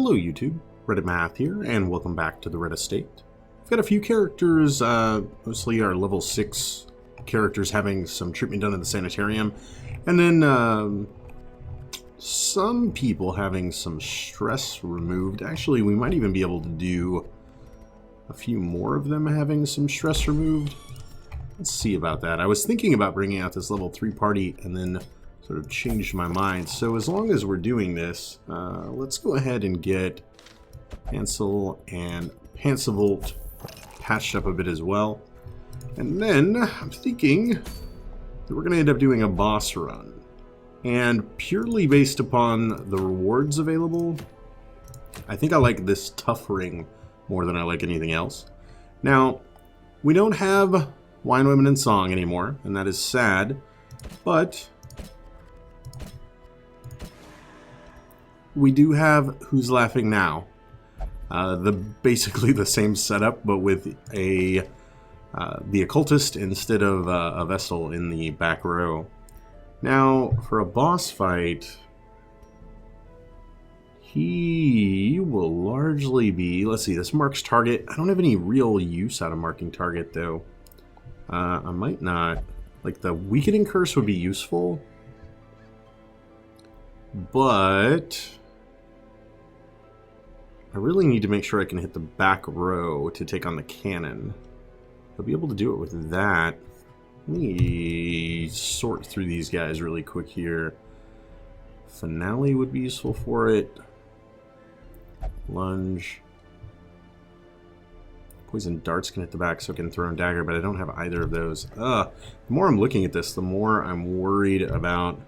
Hello YouTube, Reddit Math here, and welcome back to the Red Estate. We've got a few characters, mostly our level 6 characters having some treatment done in the sanitarium, and then some people having some stress removed. Actually, we might even be able to do a few more of them having some stress removed. Let's see about that. I was thinking about bringing out this level 3 party and then sort of changed my mind. So as long as we're doing this, let's go ahead and get Hansel and Pansivolt patched up a bit as well. And then I'm thinking that we're going to end up doing a boss run. And purely based upon the rewards available, I think I like this tough ring more than I like anything else. Now, we don't have Wine, Women, and Song anymore, and that is sad, but we do have Who's Laughing Now. Basically the same setup, but with the Occultist instead of a Vestal in the back row. Now, for a boss fight, he will largely be, let's see, this marks target. I don't have any real use out of marking target, though. I might not. Like, the Weakening Curse would be useful, but I really need to make sure I can hit the back row to take on the cannon. I'll be able to do it with that. Let me sort through these guys really quick here. Finale would be useful for it. Lunge. Poison darts can hit the back, so I can throw in dagger, but I don't have either of those. The more I'm looking at this, the more I'm worried about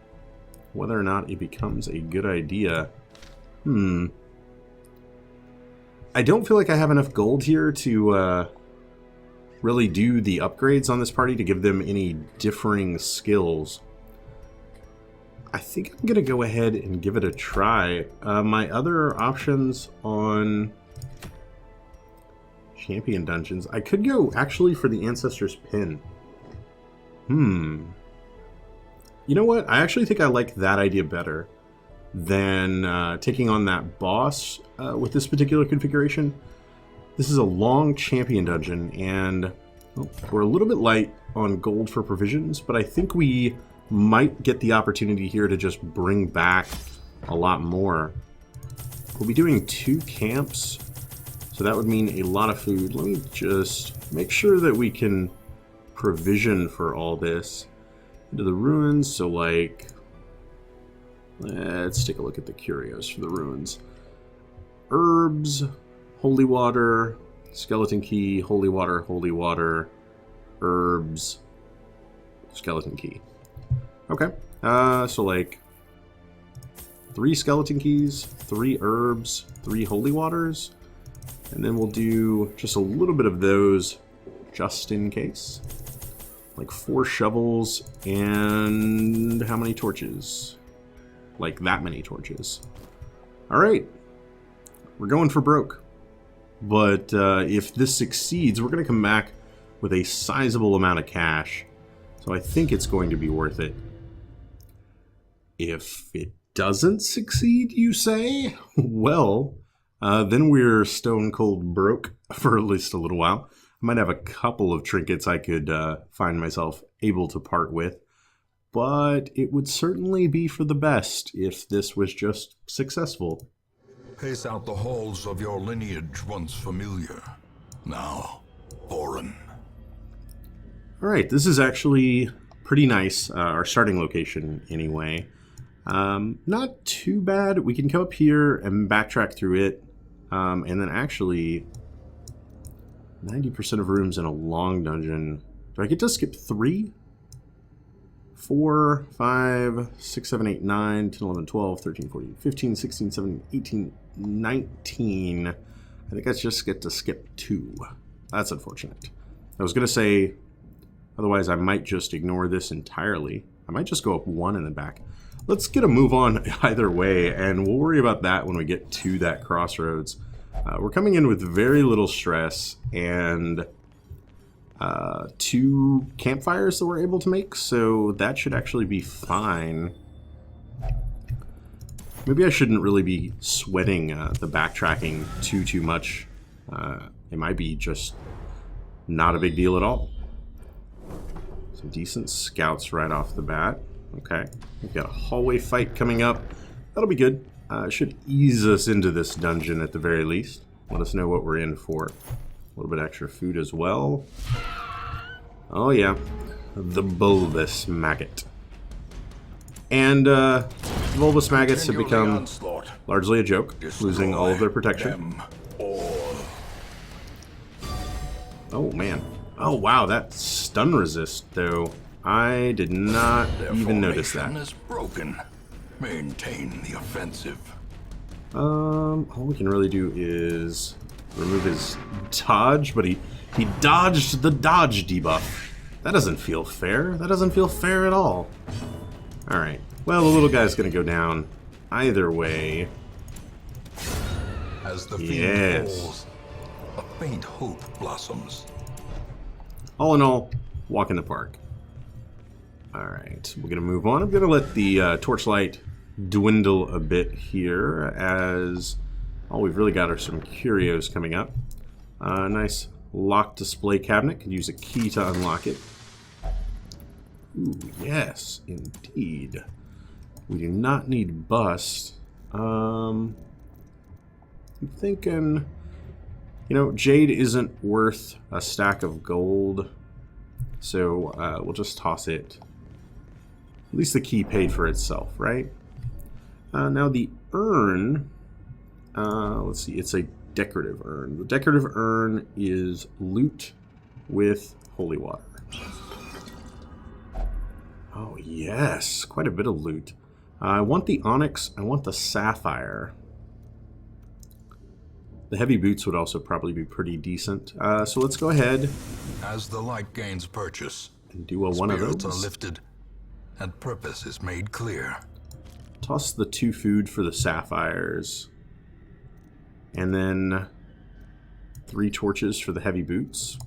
whether or not it becomes a good idea. I don't feel like I have enough gold here to really do the upgrades on this party to give them any differing skills. I think I'm going to go ahead and give it a try. My other options on champion dungeons, I could go actually for the Ancestor's pin. You know what? I actually think I like that idea better than taking on that boss with this particular configuration. This is a long champion dungeon, and we're a little bit light on gold for provisions, but I think we might get the opportunity here to just bring back a lot more. We'll be doing 2 camps, so that would mean a lot of food. Let me just make sure that we can provision for all this. Into the ruins, so like, let's take a look at the curios for the ruins. Herbs, holy water, skeleton key, holy water, herbs, skeleton key. Okay, so like 3 skeleton keys, 3 herbs, 3 holy waters, and then we'll do just a little bit of those just in case. Like 4 shovels and how many torches? Like that many torches. Alright, we're going for broke. But if this succeeds, we're going to come back with a sizable amount of cash. So I think it's going to be worth it. If it doesn't succeed, you say? Well, then we're stone cold broke for at least a little while. I might have a couple of trinkets I could find myself able to part with. But it would certainly be for the best if this was just successful. Pace out the halls of your lineage once familiar, now foreign. Alright, this is actually pretty nice, our starting location anyway. Not too bad. We can come up here and backtrack through it, and then actually 90% of rooms in a long dungeon. Do I get to skip 3? 4, 5, 6, 7, 8, 9, 10, 11, 12, 13, 14, 15, 16, 17, 18, 19. I think I just get to skip 2. That's unfortunate. I was going to say, otherwise I might just ignore this entirely. I might just go up 1 in the back. Let's get a move on either way, and we'll worry about that when we get to that crossroads. We're coming in with very little stress, and 2 campfires that we're able to make, so that should actually be fine. Maybe I shouldn't really be sweating the backtracking too much. It might be just not a big deal at all. Some decent scouts right off the bat. Okay, we've got a hallway fight coming up. That'll be good. Should ease us into this dungeon at the very least. Let us know what we're in for. A little bit extra food as well. Oh yeah, the bulbous maggot. And bulbous maggots have become largely a joke, losing all of their protection. Oh man. Oh wow, that stun resist though. I did not even notice that. Is broken. Maintain the offensive. All we can really do is remove his dodge, but he dodged the dodge debuff. That doesn't feel fair. That doesn't feel fair at all. Alright. Well, the little guy's gonna go down either way. As the fiend falls, a faint hope blossoms. All in all, walk in the park. Alright, we're gonna move on. I'm gonna let the torchlight dwindle a bit here, as all we've really got are some curios coming up. Nice locked display cabinet. Could use a key to unlock it. Ooh, yes, indeed. We do not need bust. I'm thinking, you know, jade isn't worth a stack of gold, so we'll just toss it. At least the key paid for itself, right? Now the urn, let's see, it's a decorative urn. The decorative urn is loot with holy water. Oh yes, quite a bit of loot. I want the onyx, I want the sapphire. The heavy boots would also probably be pretty decent. So let's go ahead. As the light gains purchase, and do one of those. Spirits are lifted, and purpose is made clear. Toss the 2 food for the sapphires. And then 3 torches for the heavy boots.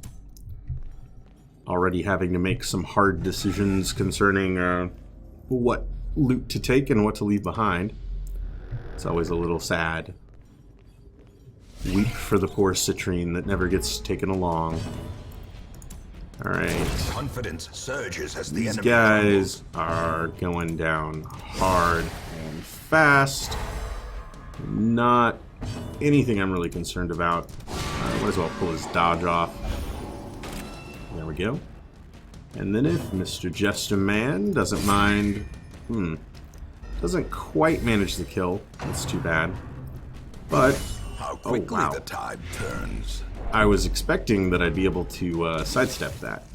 Already having to make some hard decisions concerning what loot to take and what to leave behind. It's always a little sad. Weep for the poor citrine that never gets taken along. Alright. Confidence surges as the These enemy guys crumbles. are going down hard and fast. Not anything I'm really concerned about. Might as well pull his dodge off. There we go. And then if Mr. Jester Man doesn't mind... doesn't quite manage the kill. That's too bad. But... How quickly wow. the tide turns. I was expecting that I'd be able to sidestep that.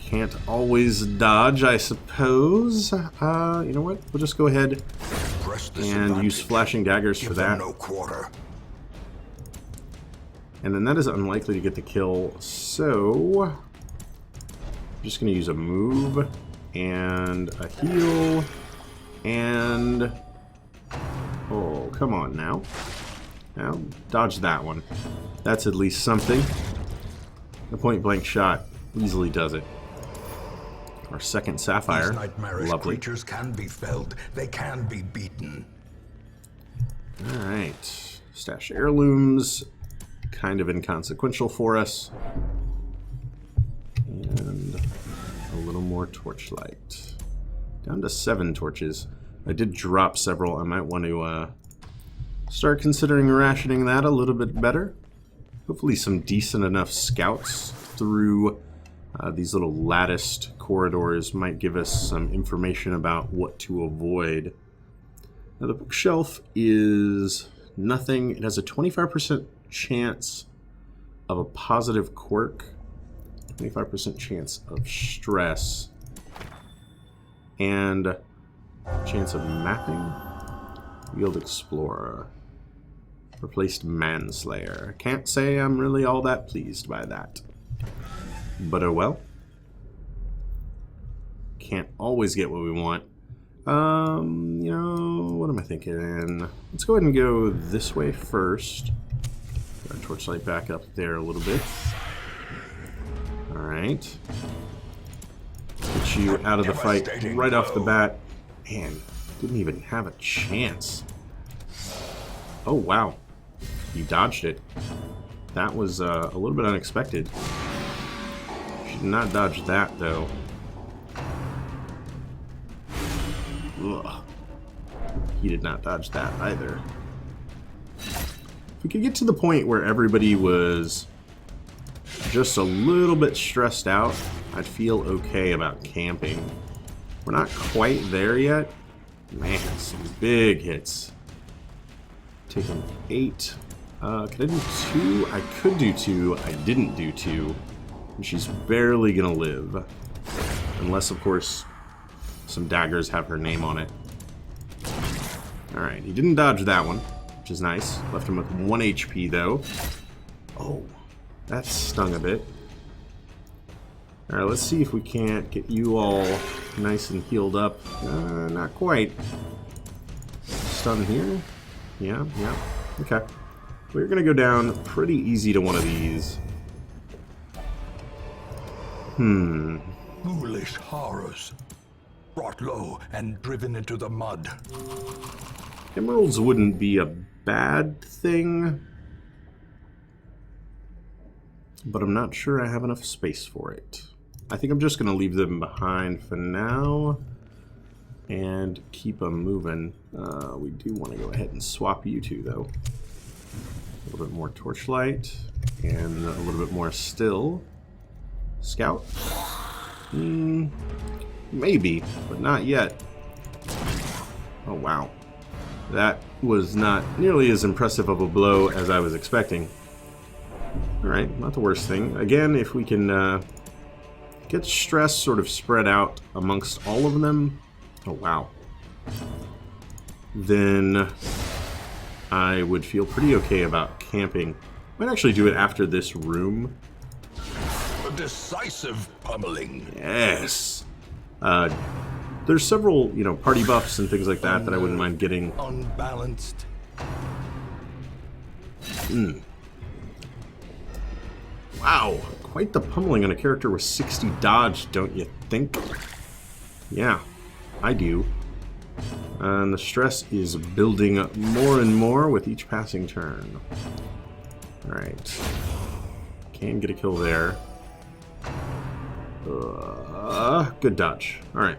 Can't always dodge, I suppose. You know what? We'll just go ahead and use flashing daggers for that. No quarter. And then that is unlikely to get the kill, so... I'm just going to use a move, and a heal, and... Oh, come on now. Now, dodge that one. That's at least something. The point-blank shot easily does it. Our second sapphire. These nightmarish Lovely. creatures can be felled. They can be beaten. Alright. Stash heirlooms. Kind of inconsequential for us. And a little more torchlight. Down to 7 torches. I did drop several. I might want to start considering rationing that a little bit better. Hopefully some decent enough scouts through these little latticed corridors might give us some information about what to avoid. Now the bookshelf is nothing. It has a 25% chance of a positive quirk, 25% chance of stress, and chance of mapping. Field Explorer. Replaced Manslayer. Can't say I'm really all that pleased by that. But oh well. Can't always get what we want. You know, what am I thinking? Let's go ahead and go this way first. Get our torchlight back up there a little bit. Alright. Get you out of the fight right off the bat. Man, Didn't even have a chance. Oh, wow. He dodged it. That was a little bit unexpected. She did not dodge that, though. Ugh. He did not dodge that either. If we could get to the point where everybody was just a little bit stressed out, I'd feel okay about camping. We're not quite there yet. Man, some big hits. Taking 8. Could I do 2? I could do 2. I didn't do 2. And she's barely gonna live. Unless, of course, some daggers have her name on it. Alright, he didn't dodge that one, which is nice. Left him with 1 HP, though. Oh, that stung a bit. Alright, let's see if we can't get you all nice and healed up. Not quite. Stun here? Yeah. Okay. We're gonna go down pretty easy to one of these. Foolish horrors. Brought low and driven into the mud. Emeralds wouldn't be a bad thing, but I'm not sure I have enough space for it. I think I'm just going to leave them behind for now and keep them moving. We do want to go ahead and swap you two, though. A little bit more torchlight and a little bit more still. Scout? Maybe, but not yet. Oh, wow. That was not nearly as impressive of a blow as I was expecting. Alright, not the worst thing. Again, if we can get stress sort of spread out amongst all of them. Oh, wow. Then I would feel pretty okay about camping. Might actually do it after this room. A decisive pummeling. Yes. There's several, party buffs and things like that that I wouldn't mind getting. Unbalanced. Wow, quite the pummeling on a character with 60 dodge, don't you think? Yeah, I do. And the stress is building up more and more with each passing turn. Alright. Can get a kill there. Good dodge. Alright.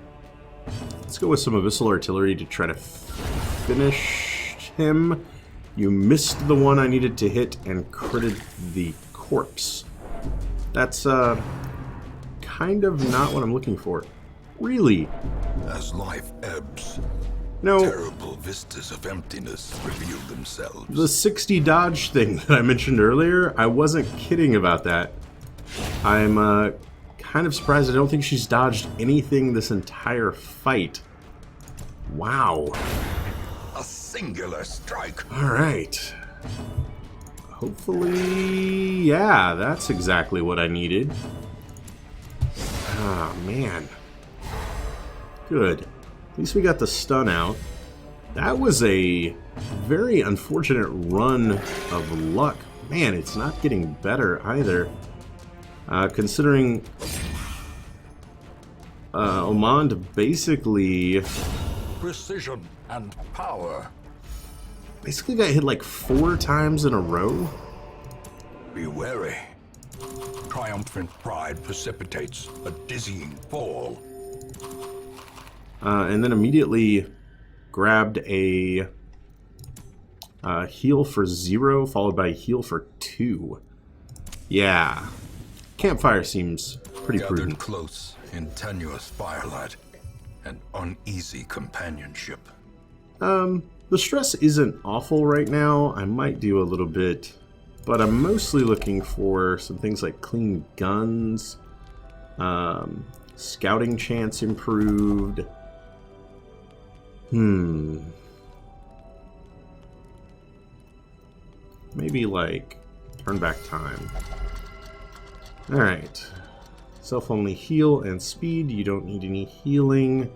Let's go with some Abyssal Artillery to try to finish him. You missed the one I needed to hit and critted the corpse. That's, kind of not what I'm looking for. Really? As life ebbs, No. terrible vistas of emptiness reveal themselves. The 60 dodge thing that I mentioned earlier, I wasn't kidding about that. I'm, kind of surprised. I don't think she's dodged anything this entire fight. Wow. A singular strike. Alright. Hopefully, yeah, that's exactly what I needed. Ah, man. Good. At least we got the stun out. That was a very unfortunate run of luck. Man, it's not getting better either. Considering Omand basically Precision and power. got hit like 4 times in a row. Be wary. Triumphant pride precipitates a dizzying fall. And then immediately grabbed a heal for 0 followed by a heal for 2. Yeah. Campfire seems pretty Gathered prudent. close in tenuous firelight and uneasy companionship. The stress isn't awful right now. I might do a little bit, but I'm mostly looking for some things like clean guns, scouting chance improved. Maybe like turn back time. Alright. Self-only heal and speed. You don't need any healing.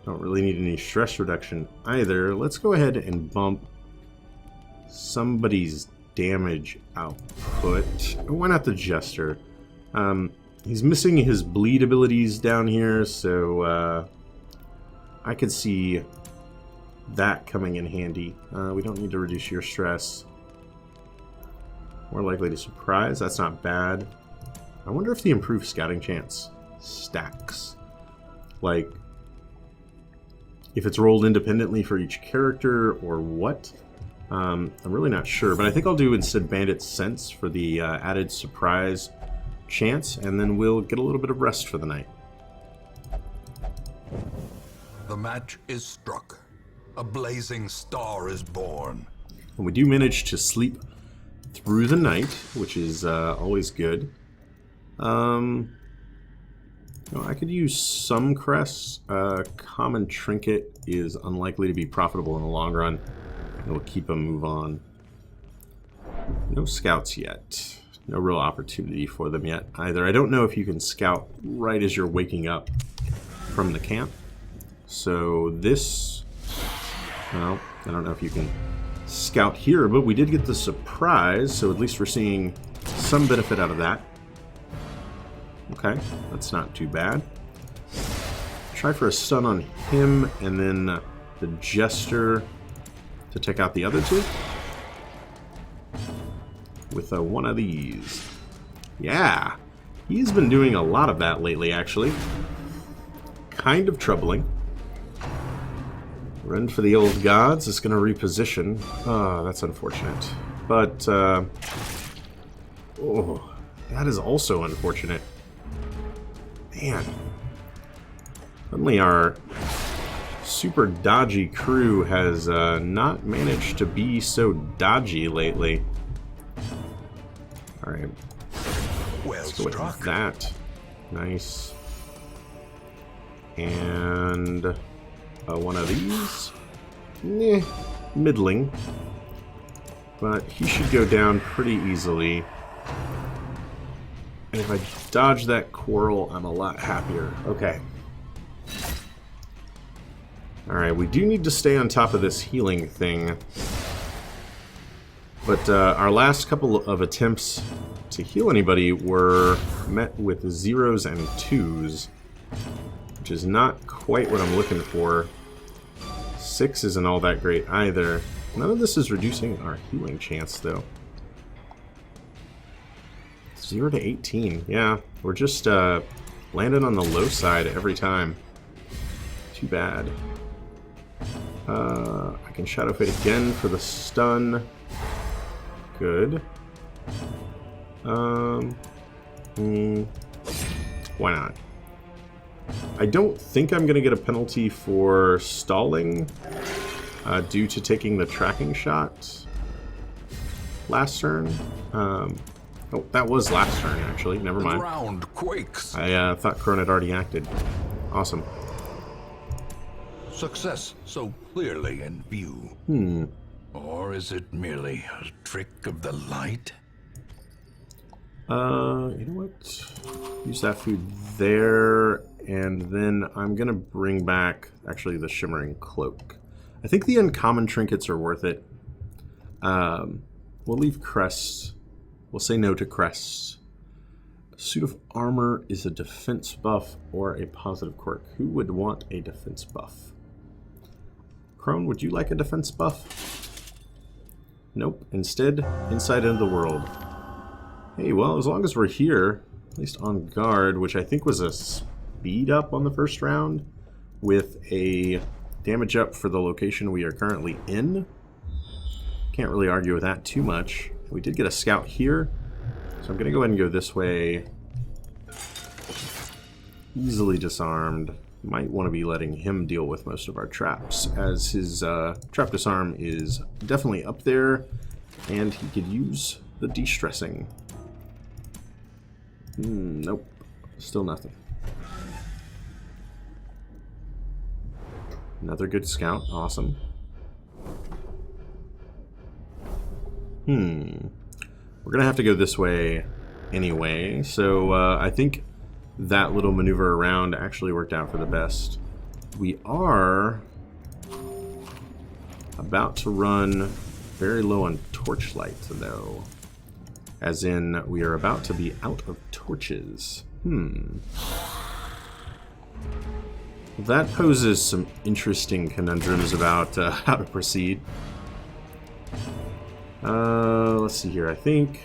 Don't really need any stress reduction either. Let's go ahead and bump somebody's damage output. Why not the Jester? He's missing his bleed abilities down here, so I could see that coming in handy. We don't need to reduce your stress. More likely to surprise. That's not bad. I wonder if the improved scouting chance stacks. Like, if it's rolled independently for each character or what. I'm really not sure, but I think I'll do instead Bandit's Sense for the added surprise chance, and then we'll get a little bit of rest for the night. The match is struck. A blazing star is born. And we do manage to sleep through the night, which is always good. I could use some crests. Common Trinket is unlikely to be profitable in the long run. We'll keep them move on. No scouts yet. No real opportunity for them yet either. I don't know if you can scout right as you're waking up from the camp. So this... Well, I don't know if you can scout here, but we did get the surprise, so at least we're seeing some benefit out of that. Okay, that's not too bad. Try for a stun on him, and then the Jester to take out the other two. With one of these. Yeah, he's been doing a lot of that lately, actually. Kind of troubling. Run for the old gods is going to reposition. Oh, that's unfortunate. But, oh, that is also unfortunate. Man. Suddenly our super dodgy crew has not managed to be so dodgy lately. Alright. Well Let's go with struck. that. Nice. And one of these. Middling. But he should go down pretty easily. And if I dodge that quarrel, I'm a lot happier. Okay. Alright, we do need to stay on top of this healing thing. But our last couple of attempts to heal anybody were met with 0s and 2s. Which is not quite what I'm looking for. 6 isn't all that great either. None of this is reducing our healing chance, though. 0 to 18. Yeah, we're just landing on the low side every time. Too bad. I can Shadow Fade again for the stun. Good. Why not? I don't think I'm going to get a penalty for stalling due to taking the tracking shot last turn. Oh, that was last turn, actually. Never mind. The ground quakes. I thought Craon had already acted. Awesome. Success so clearly in view. Or is it merely a trick of the light? You know what? Use that food there, and then I'm gonna bring back, actually, the Shimmering Cloak. I think the uncommon trinkets are worth it. We'll leave crests. We'll say no to crests. A suit of armor is a defense buff or a positive quirk. Who would want a defense buff? Craon, would you like a defense buff? Nope. Instead, insight into the world. Hey, well, as long as we're here, at least on guard, which I think was a speed up on the first round, with a damage up for the location we are currently in. Can't really argue with that too much. We did get a scout here, so I'm going to go ahead and go this way. Easily disarmed. Might want to be letting him deal with most of our traps, as his trap disarm is definitely up there, and he could use the de-stressing. Nope. Still nothing. Another good scout. Awesome. We're going to have to go this way anyway, so I think that little maneuver around actually worked out for the best. We are about to run very low on torchlight, though. As in, we are about to be out of torches. That poses some interesting conundrums about how to proceed. Let's see here. I think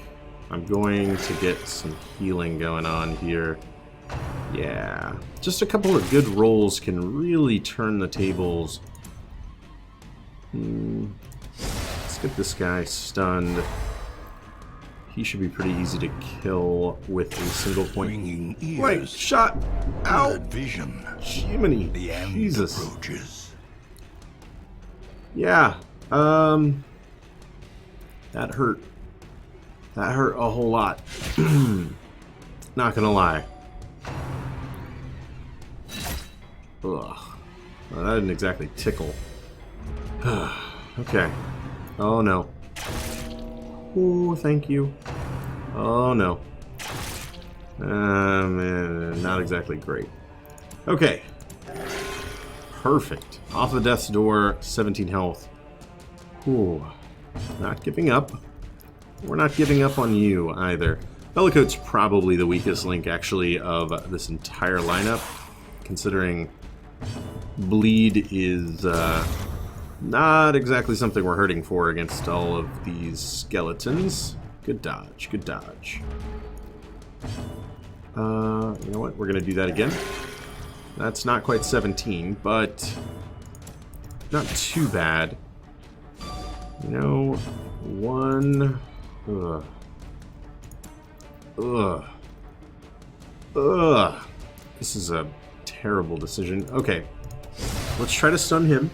I'm going to get some healing going on here. Yeah. Just a couple of good rolls can really turn the tables. Let's get this guy stunned. He should be pretty easy to kill with a single point. Wait, shot! Ow! Vision. Jiminy. The end Jesus. approaches. Yeah. That hurt. That hurt a whole lot. Not gonna lie. Ugh. Well, that didn't exactly tickle. Okay. Oh no. Oh, thank you. Oh no. Not exactly great. Okay. Perfect. Off of death's door, 17 health. Ooh. Not giving up. We're not giving up on you either. Bellecote's probably the weakest link, actually, of this entire lineup, considering bleed is not exactly something we're hurting for against all of these skeletons. Good dodge, good dodge. You know what? We're going to do that again. That's not quite 17, but not too bad. You know, one... Ugh. Ugh. Ugh. This is a terrible decision. Okay. Let's try to stun him.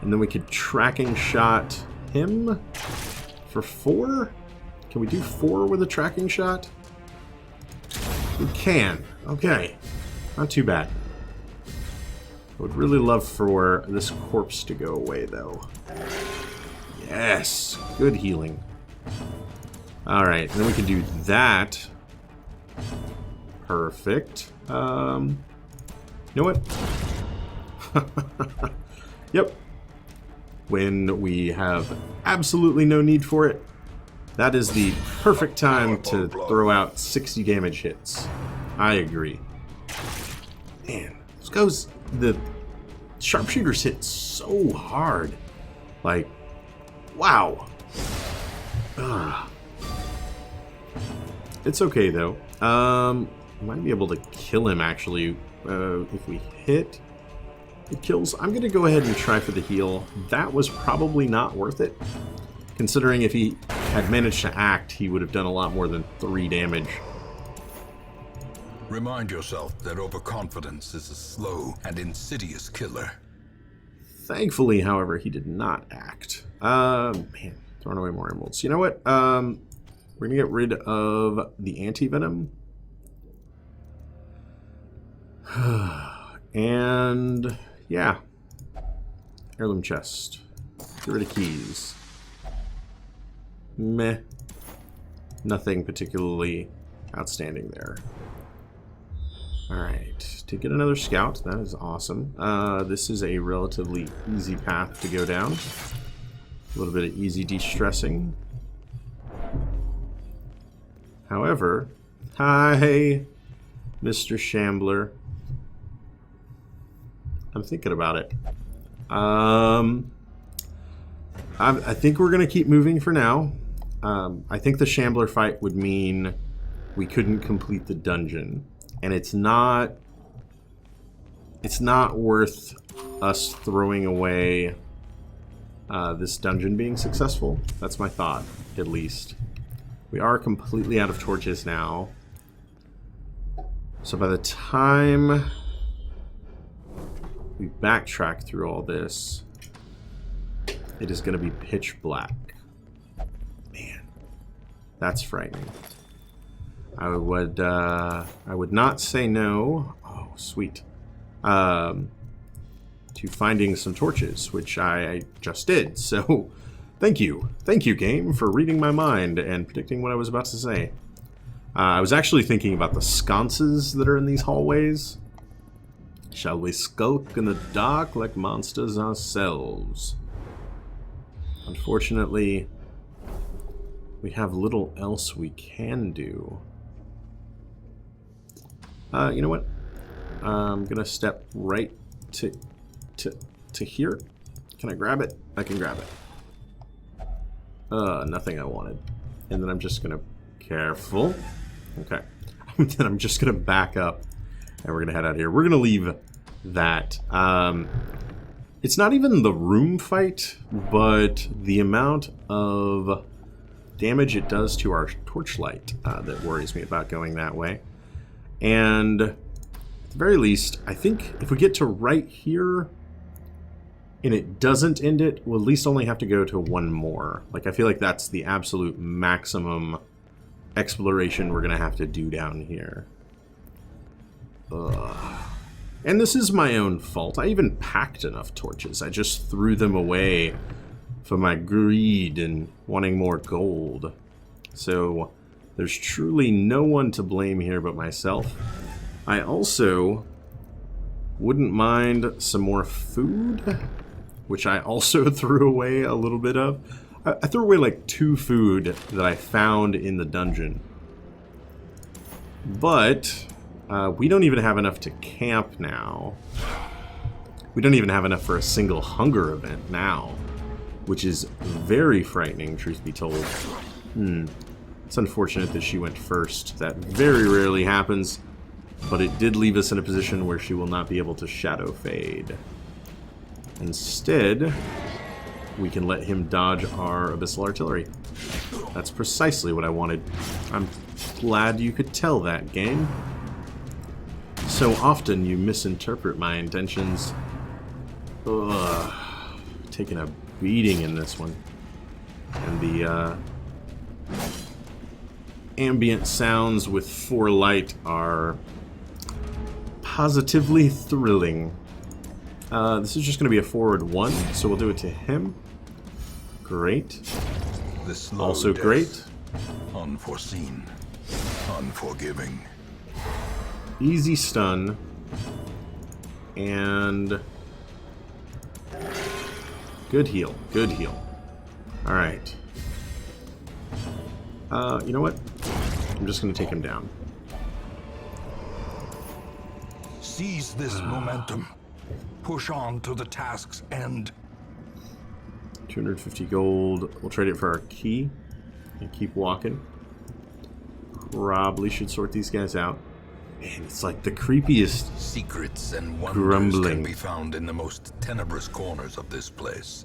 And then we could tracking shot him for 4? Can we do 4 with a tracking shot? We can. Okay. Not too bad. I would really love for this corpse to go away, though. Yes! Good healing. Alright, then we can do that. Perfect. You know what? Yep. When we have absolutely no need for it, that is the perfect time to throw out 60 damage hits. I agree. Man, the sharpshooters hit so hard. Like, wow. Ugh. It's okay, though. Might be able to kill him, actually, if we hit. It kills. I'm going to go ahead and try for the heal. That was probably not worth it, considering if he had managed to act, he would have done a lot more than 3 damage. Remind yourself that overconfidence is a slow and insidious killer. Thankfully, however, he did not act. Man, throwing away more emeralds. You know what? We're going to get rid of the anti-venom. And, yeah. Heirloom chest. Get rid of keys. Meh. Nothing particularly outstanding there. Alright, to get another scout, that is awesome. This is a relatively easy path to go down. A little bit of easy de-stressing. However, hi, Mr. Shambler. I'm thinking about it. I think we're going to keep moving for now. I think the Shambler fight would mean we couldn't complete the dungeon. And it's not worth us throwing away this dungeon being successful. That's my thought, at least. We are completely out of torches now. So by the time we backtrack through all this, it is going to be pitch black. Man, that's frightening. I would not say no. Oh, sweet. To finding some torches, which I just did. So, thank you, game, for reading my mind and predicting what I was about to say. I was actually thinking about the sconces that are in these hallways. Shall we skulk in the dark like monsters ourselves? Unfortunately, we have little else we can do. You know what? I'm gonna step right to here. Can I grab it? I can grab it. Nothing I wanted. And then I'm just gonna careful. Okay. Then I'm just gonna back up, and we're gonna head out of here. We're gonna leave that. It's not even the room fight, but the amount of damage it does to our torchlight that worries me about going that way. And at the very least, I think if we get to right here and it doesn't end it, we'll at least only have to go to one more. Like, I feel like that's the absolute maximum exploration we're gonna have to do down here. Ugh. And this is my own fault. I even packed enough torches. I just threw them away for my greed and wanting more gold. So there's truly no one to blame here but myself. I also wouldn't mind some more food, which I also threw away a little bit of. I threw away like 2 food that I found in the dungeon. But we don't even have enough to camp now. We don't even have enough for a single hunger event now, which is very frightening, truth be told. It's unfortunate that she went first. That very rarely happens, but it did leave us in a position where she will not be able to shadow fade. Instead, we can let him dodge our abyssal artillery. That's precisely what I wanted. I'm glad you could tell that, game. So often you misinterpret my intentions. Ugh. Taking a beating in this one. And the ambient sounds with 4 light are positively thrilling. This is just going to be a forward 1, so we'll do it to him. Great. Also great. Unforeseen. Unforgiving. Easy stun. And good heal. Good heal. Alright. You know what? I'm just going to take him down. Seize this momentum. Push on to the task's end. 250 gold. We'll trade it for our key and keep walking. Probably should sort these guys out. Man, it's like the creepiest Secrets and wonders grumbling can be found in the most tenebrous corners of this place.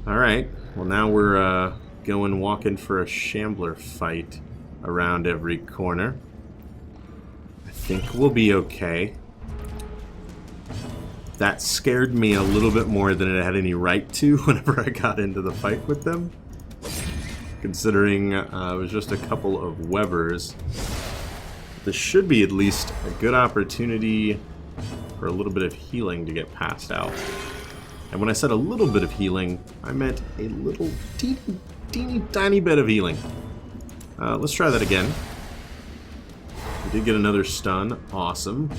Alright, well now we're going walking for a shambler fight around every corner. I think we'll be okay. That scared me a little bit more than it had any right to whenever I got into the fight with them. Considering it was just a couple of Webers. This should be at least a good opportunity for a little bit of healing to get passed out. And when I said a little bit of healing, I meant a little teeny tiny bit of healing. Let's try that again. We did get another stun. Awesome.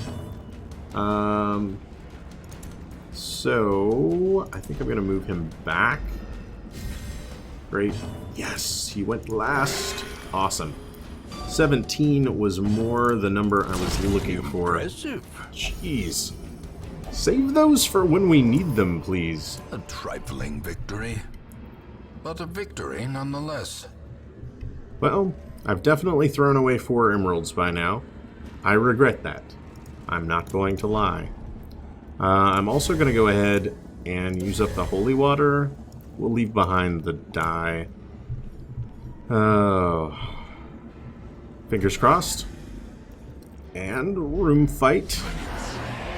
So I think I'm going to move him back. Great. Yes, he went last. Awesome. 17 was more the number I was looking for. Impressive. Jeez. Save those for when we need them, please. A trifling victory, but a victory nonetheless. Well, I've definitely thrown away 4 emeralds by now. I regret that. I'm not going to lie. I'm also going to go ahead and use up the holy water. We'll leave behind the dye. Oh. Fingers crossed. And room fight.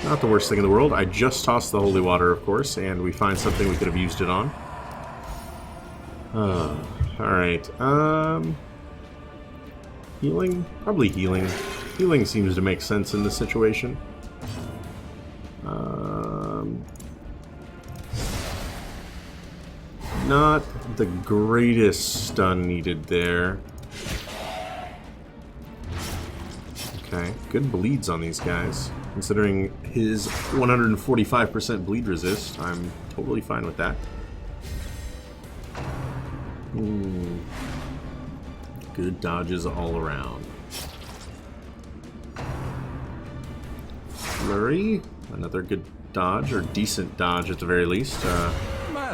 Not the worst thing in the world. I just tossed the holy water, of course, and we find something we could have used it on. Alright. Healing? Probably healing. Healing seems to make sense in this situation. Not the greatest stun needed there. Okay, good bleeds on these guys. Considering his 145% bleed resist, I'm totally fine with that. Good dodges all around. Flurry. Another good dodge, or decent dodge at the very least.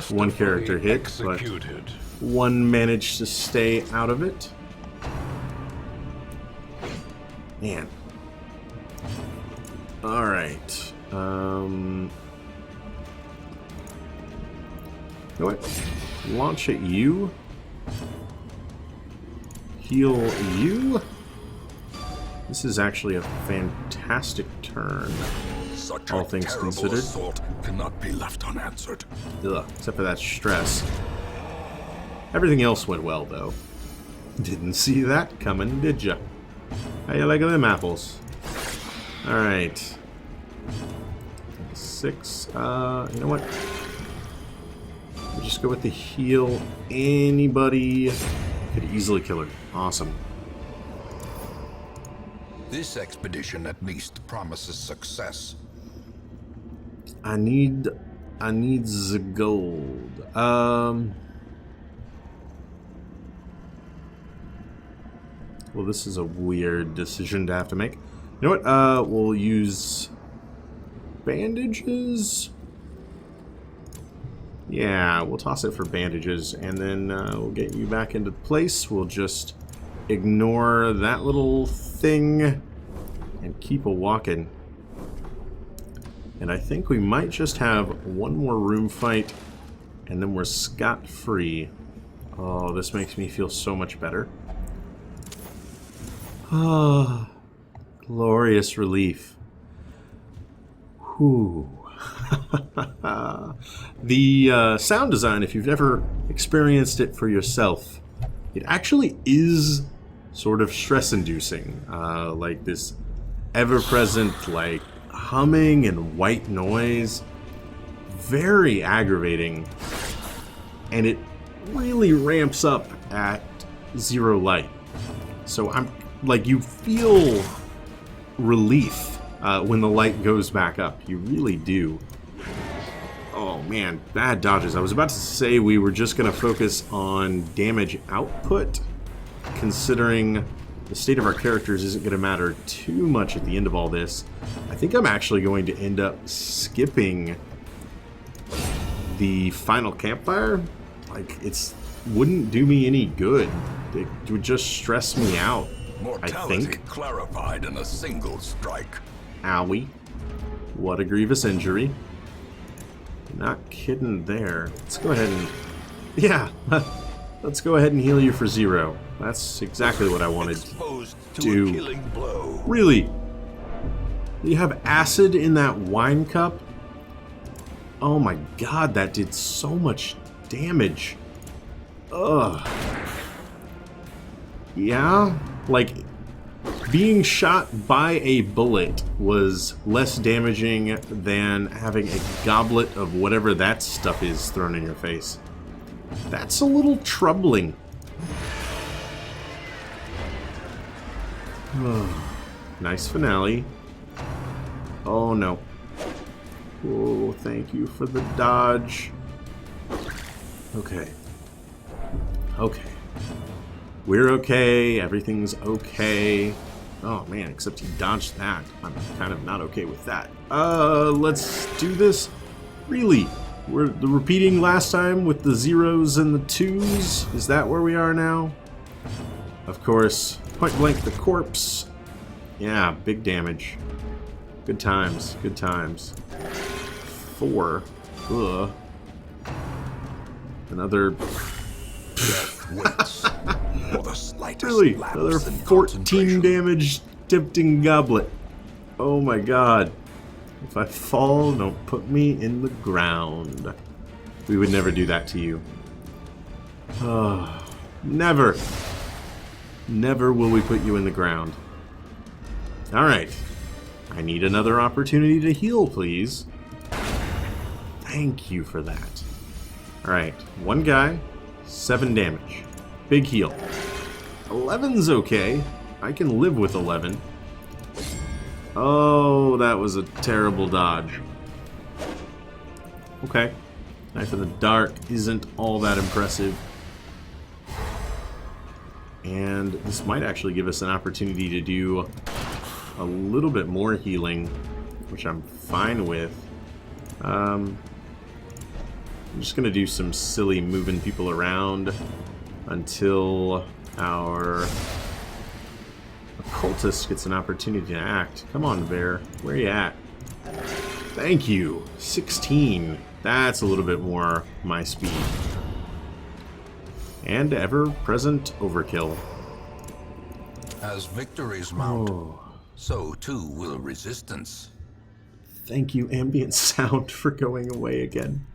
One character hit, executed. but one managed to stay out of it. Man. Alright. You know what? Launch at you. Heal you. This is actually a fantastic turn. Such all a things terrible considered. assault cannot be left unanswered. Ugh, except for that stress. Everything else went well, though. Didn't see that coming, did ya? How you like them apples? Alright. 6. You know what? We'll just go with the heal. Anybody could easily kill her. Awesome. This expedition at least promises success. I need the gold. Well, this is a weird decision to have to make. You know what? We'll use bandages. Yeah, we'll toss it for bandages, and then we'll get you back into place. We'll just ignore that little thing and keep a walking. And I think we might just have one more room fight, and then we're scot-free. Oh, this makes me feel so much better. Ah, glorious relief. Whew. The sound design, if you've never experienced it for yourself, it actually is sort of stress-inducing. Like this ever-present, like, humming and white noise. Very aggravating. And it really ramps up at 0 light. So I'm like, you feel relief when the light goes back up. You really do. Oh man, bad dodges. I was about to say we were just going to focus on damage output, considering the state of our characters isn't going to matter too much at the end of all this. I think I'm actually going to end up skipping the final campfire. Like, wouldn't do me any good. It would just stress me out, I think. Clarified in a single strike. Owie. What a grievous injury. Not kidding there. Let's go ahead and... Yeah, let's go ahead and heal you for 0. That's exactly what I wanted to do. A killing blow. Really? You have acid in that wine cup? Oh my god, that did so much damage. Ugh. Yeah? Like, being shot by a bullet was less damaging than having a goblet of whatever that stuff is thrown in your face. That's a little troubling. Nice finale. Oh no. Oh, thank you for the dodge. Okay. Okay. We're okay. Everything's okay. Oh man, except he dodged that. I'm kind of not okay with that. Let's do this. Really? We're repeating last time with the 0s and the 2s? Is that where we are now? Of course. Point blank the corpse. Yeah, big damage. Good times. Good times. 4. Ugh. Another... Really? Another 14 damage tempting goblet. Oh my god. If I fall, don't put me in the ground. We would never do that to you. Oh, never. Never will we put you in the ground. Alright. I need another opportunity to heal, please. Thank you for that. Alright. One guy, 7 damage. Big heal. 11's okay. I can live with 11. Oh, that was a terrible dodge. Okay. Knife in the dark isn't all that impressive. And this might actually give us an opportunity to do a little bit more healing. which I'm fine with. I'm just going to do some silly moving people around until our Occultist gets an opportunity to act. Come on, Bear. Where are you at? Thank you. 16. That's a little bit more my speed. And ever-present overkill. As victories mount, so too will resistance. Thank you, ambient sound, for going away again.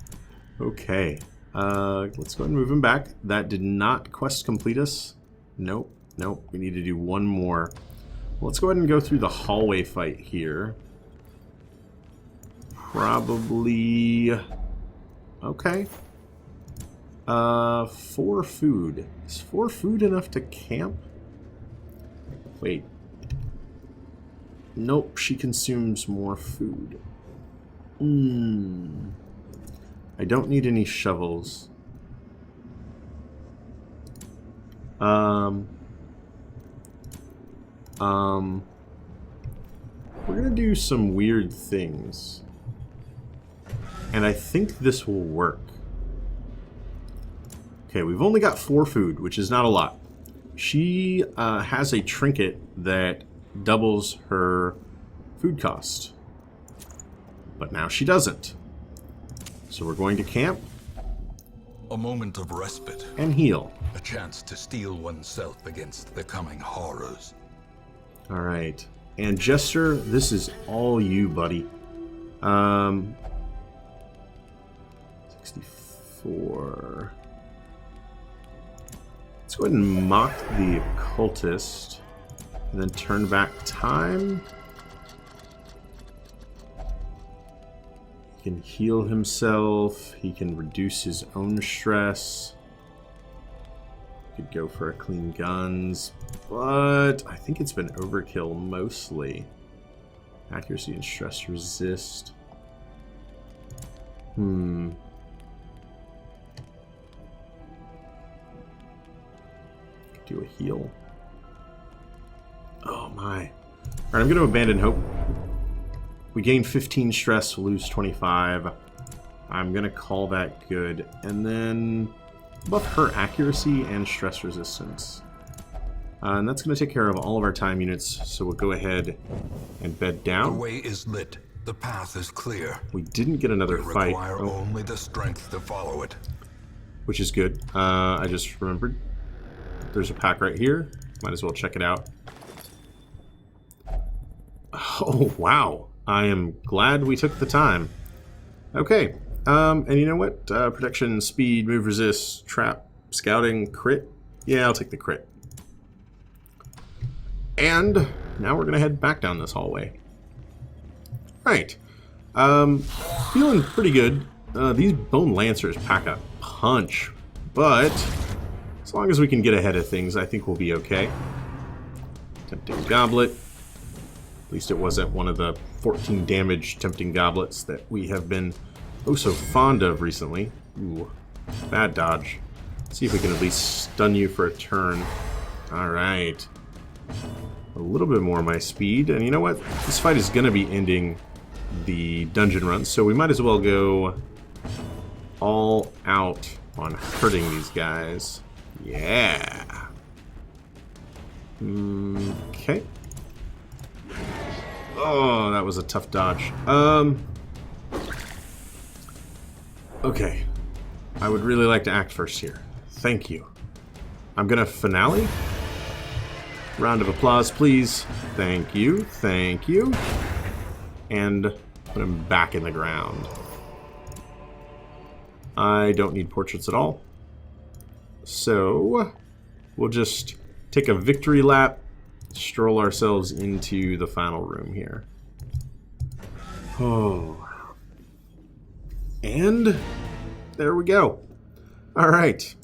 Okay. Let's go ahead and move him back. That did not quest complete us. Nope. Nope. We need to do one more. Let's go ahead and go through the hallway fight here. Probably... Okay. 4 food. Is 4 food enough to camp? Wait. Nope, she consumes more food. I don't need any shovels. We're gonna do some weird things. And I think this will work. Okay, we've only got 4 food, which is not a lot. She has a trinket that doubles her food cost. But now she doesn't. So we're going to camp. A moment of respite. And heal. A chance to steel oneself against the coming horrors. Alright. Ancestor, this is all you, buddy. 64. Let's go ahead and mock the Occultist. And then turn back time. He can heal himself. He can reduce his own stress. Could go for a clean guns. But I think it's been overkill mostly. Accuracy and stress resist. Could do a heal. Oh my. Alright, I'm going to abandon hope. We gain 15 stress, lose 25. I'm going to call that good. And then buff her accuracy and stress resistance. And that's going to take care of all of our time units. So we'll go ahead and bed down. The way is lit. The path is clear. We didn't get another We fight. require only the strength to follow it. Which is good. I just remembered. There's a pack right here. Might as well check it out. Oh, wow. I am glad we took the time. Okay. And you know what? Protection, speed, move, resist, trap, scouting, crit. Yeah, I'll take the crit. And now we're going to head back down this hallway. Right. Feeling pretty good. These Bone Lancers pack a punch. But as long as we can get ahead of things, I think we'll be okay. Tempting Goblet. At least it wasn't one of the 14 damage Tempting Goblets that we have been oh so fond of recently. Ooh, bad dodge. Let's see if we can at least stun you for a turn. Alright. A little bit more of my speed. And you know what? This fight is going to be ending the dungeon run, so we might as well go all out on hurting these guys. Yeah. Okay. Oh, that was a tough dodge. Okay. I would really like to act first here. Thank you. I'm gonna finale. Round of applause, please. Thank you. Thank you. And put him back in the ground. I don't need portraits at all. So, we'll just take a victory lap, stroll ourselves into the final room here. Oh. And there we go. Alright.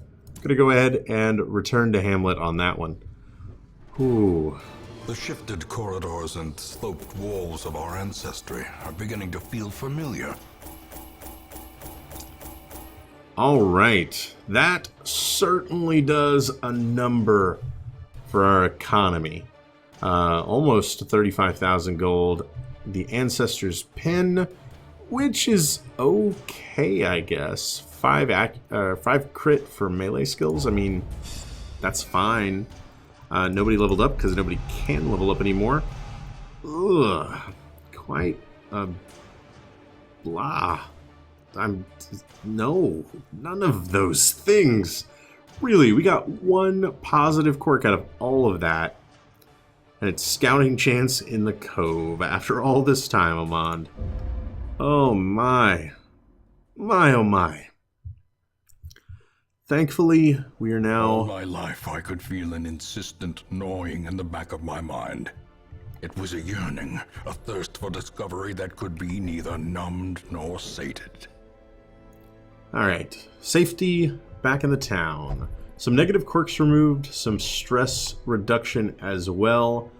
Gonna go ahead and return to Hamlet on that one. Ooh. The shifted corridors and sloped walls of our ancestry are beginning to feel familiar. Alright. That certainly does a number for our economy. Almost 35,000 gold. the Ancestor's Pen, which is okay, I guess. 5 crit for melee skills. I mean, that's fine. Nobody leveled up because nobody can level up anymore. Ugh, quite blah. No, none of those things. Really, we got 1 positive quirk out of all of that. And it's Scouting Chance in the Cove after all this time, Omand. Oh my. My, oh my. Thankfully, we are now... All my life I could feel an insistent gnawing in the back of my mind. It was a yearning, a thirst for discovery that could be neither numbed nor sated. Alright, safety back in the town. Some negative quirks removed, some stress reduction as well.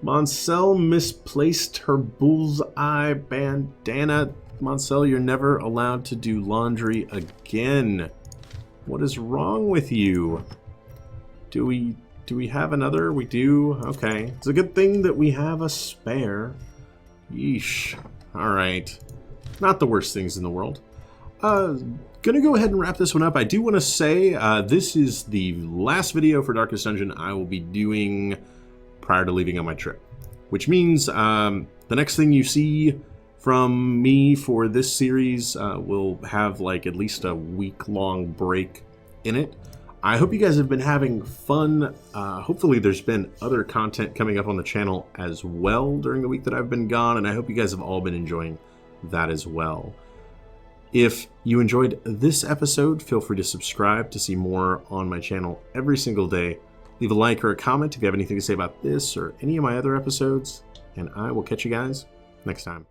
Moncel misplaced her bullseye bandana. Moncel, you're never allowed to do laundry again. What is wrong with you? Do we have another? We do? Okay. It's a good thing that we have a spare. Yeesh. Alright. Not the worst things in the world. Gonna go ahead and wrap this one up. I do want to say this is the last video for Darkest Dungeon I will be doing prior to leaving on my trip. Which means the next thing you see from me for this series will have like at least a week-long break in it. I hope you guys have been having fun. Hopefully there's been other content coming up on the channel as well during the week that I've been gone, and I hope you guys have all been enjoying that as well. If you enjoyed this episode, feel free to subscribe to see more on my channel every single day. Leave a like or a comment if you have anything to say about this or any of my other episodes, and I will catch you guys next time.